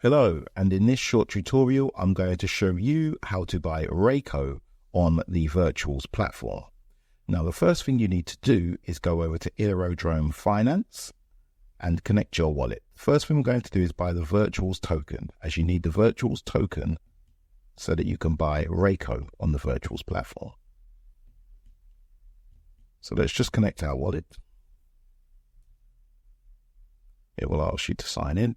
Hello, and in this short tutorial, I'm going to show you how to buy Reiko on the Virtuals platform. Now, the first thing you need to do is go over to Aerodrome Finance and connect your wallet. First thing we're going to do is buy the Virtuals token, as you need the Virtuals token so that you can buy Reiko on the Virtuals platform. So let's just connect our wallet. It will ask you to sign in.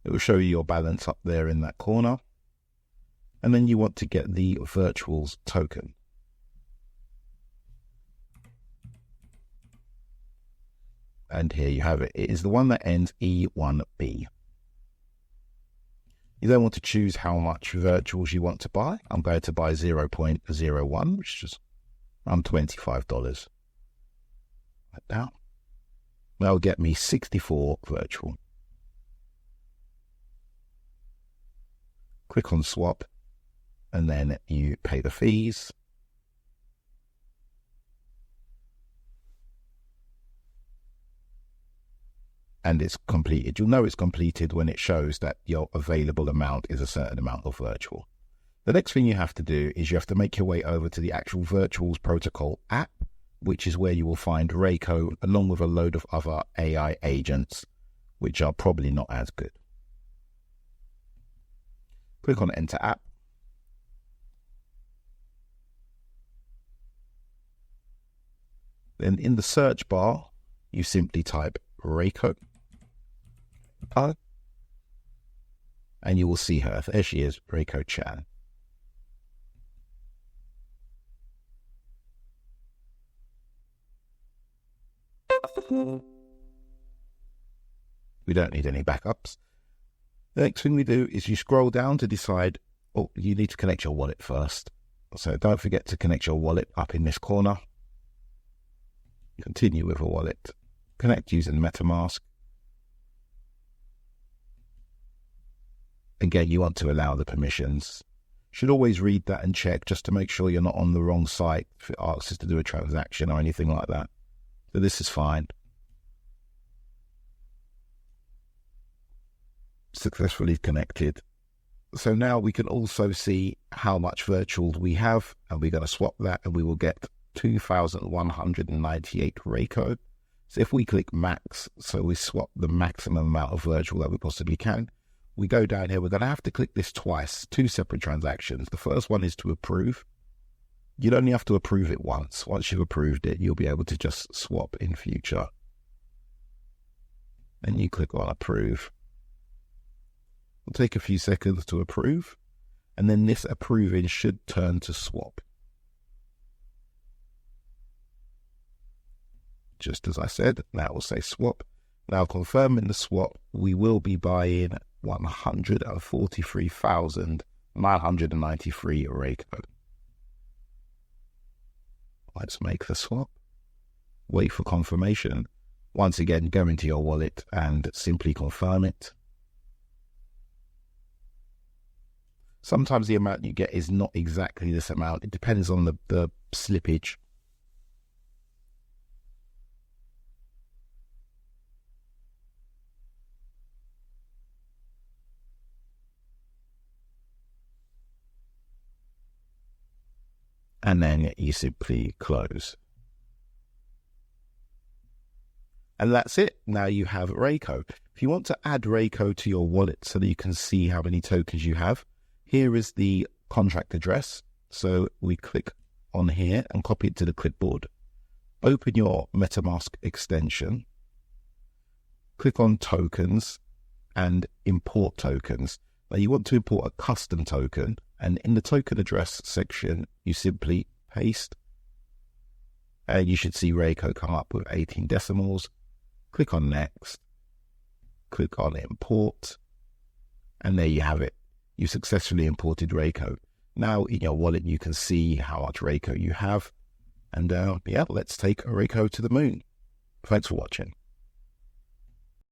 It will show you your balance up there in that corner. And then you want to get the Virtuals token. And here you have it. It is the one that ends E1B. You then want to choose how much Virtuals you want to buy. I'm going to buy 0.01, which is around $25. Right now. That will get me 64 virtual. Click on swap, and then you pay the fees. And it's completed. You'll know it's completed when it shows that your available amount is a certain amount of virtual. The next thing you have to do is you have to make your way over to the actual Virtuals Protocol app, which is where you will find Reiko along with a load of other AI agents, which are probably not as good. Click on Enter App. Then in the search bar, you simply type Reiko. And you will see her. There she is, Reiko-Chan. We don't need any backups. The next thing we do is you scroll down to decide, you need to connect your wallet first. So don't forget to connect your wallet up in this corner. Continue with a wallet. Connect using MetaMask. Again, you want to allow the permissions. Should always read that and check just to make sure you're not on the wrong site if it asks us to do a transaction or anything like that. So this is fine. Successfully connected. So now we can also see how much virtual we have, and we're going to swap that, and we will get 2,198 Reiko. So if we click max, so we swap the maximum amount of virtual that we possibly can, we go down here, we're going to have to click this twice, two separate transactions. The first one is to approve. You'd only have to approve it once. Once you've approved it, you'll be able to just swap in future. And you click on approve. It'll take a few seconds to approve, and then this approving should turn to swap. Just as I said, now we'll say swap. Now confirming the swap, we will be buying 143,993 Reiko. Let's make the swap. Wait for confirmation. Once again, go into your wallet and simply confirm it. Sometimes the amount you get is not exactly this amount. It depends on the slippage. And then you simply close. And that's it. Now you have Reiko. If you want to add Reiko to your wallet so that you can see how many tokens you have, here is the contract address. So we click on here and copy it to the clipboard. Open your MetaMask extension. Click on tokens and import tokens. Now you want to import a custom token, and in the token address section, you simply paste, and you should see Reiko come up with 18 decimals. Click on next, click on import, and there you have it. You successfully imported Reiko. Now in your wallet, you can see how much Reiko you have. And yeah, let's take Reiko to the moon. Thanks for watching.